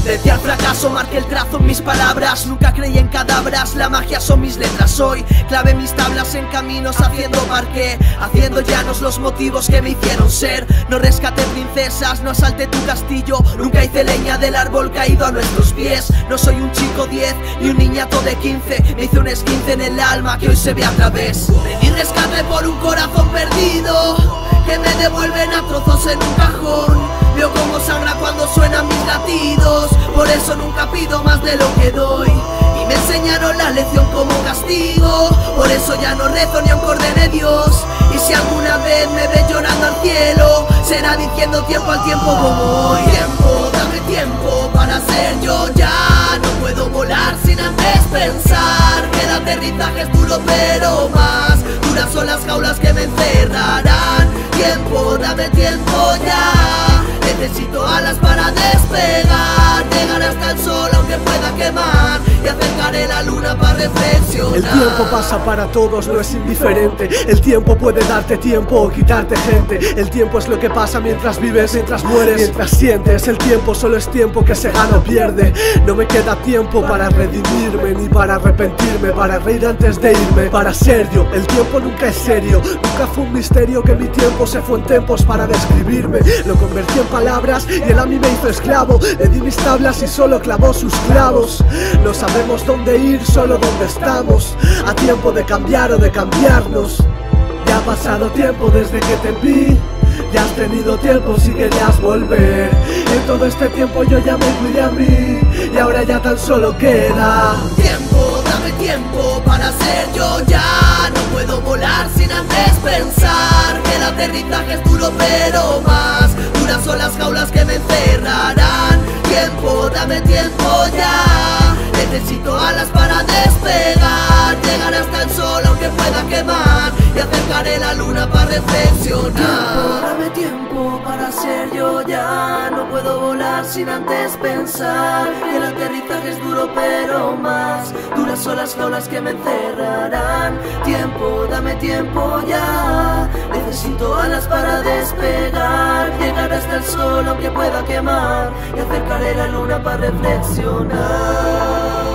Desde al fracaso marqué el trazo en mis palabras. Nunca creí en cadáveres, la magia son mis letras. Hoy clavé mis tablas en caminos haciendo parque, haciendo llanos los motivos que me hicieron ser. No rescaté princesas, no asalté tu castillo, nunca hice leña del árbol caído a nuestros pies. No soy un chico 10 ni un niñato de 15, me hice un esquince en el alma que hoy se ve a través. Pedí rescate por un corazón perdido, que me devuelven a trozos en un cajón. Veo cómo sangra cuando suenan mis latidos, por eso nunca pido más de lo que doy. Y me enseñaron la lección como castigo, por eso ya no rezo ni aunque ordene Dios. Y si alguna vez me ves llorando al cielo, será diciendo tiempo al tiempo como hoy. Tiempo, dame tiempo para ser yo ya. No puedo volar sin antes pensar que el aterrizaje es duro pero más duras son las jaulas que me encerrarán. Tiempo, dame tiempo ya. Necesito alas para despegar, llegar hasta el sol aunque pueda quemar, y acercaré la luna para reflexionar. El tiempo pasa para todos, no es indiferente. El tiempo puede darte tiempo o quitarte gente. El tiempo es lo que pasa mientras vives, mientras mueres, mientras sientes. El tiempo solo es tiempo que se gana o pierde. No me queda tiempo para redimirme, ni para arrepentirme, para reír antes de irme, para ser yo. El tiempo nunca es serio, nunca fue un misterio que mi tiempo se fue en tiempos para describirme. Lo convertí en palabras y él a mí me hizo esclavo. Le di mis tablas y solo clavó sus clavos. No sabemos dónde ir, solo dónde estamos. A tiempo de cambiar o de cambiarnos. Ya ha pasado tiempo desde que te vi. Ya has tenido tiempo si querías volver. En todo este tiempo yo ya me cuidé a mí, y ahora ya tan solo queda tiempo, dame tiempo para ser yo ya. No puedo volar sin antes pensar que el aterrizaje es duro pero más duras son las jaulas que me encerrarán. Tiempo, dame tiempo ya. Necesito alas para despegar, llegar hasta el sol aunque pueda quemar, y acercaré la luna para reflexionar. Tiempo, dame tiempo para ser yo ya. No puedo volar sin antes pensar que el aterrizaje es duro pero más duras son las jaulas que me encerrarán. Tiempo, dame tiempo ya. Necesito alas para despegar, llegar hasta el sol aunque pueda quemar, y acercaré la luna para reflexionar.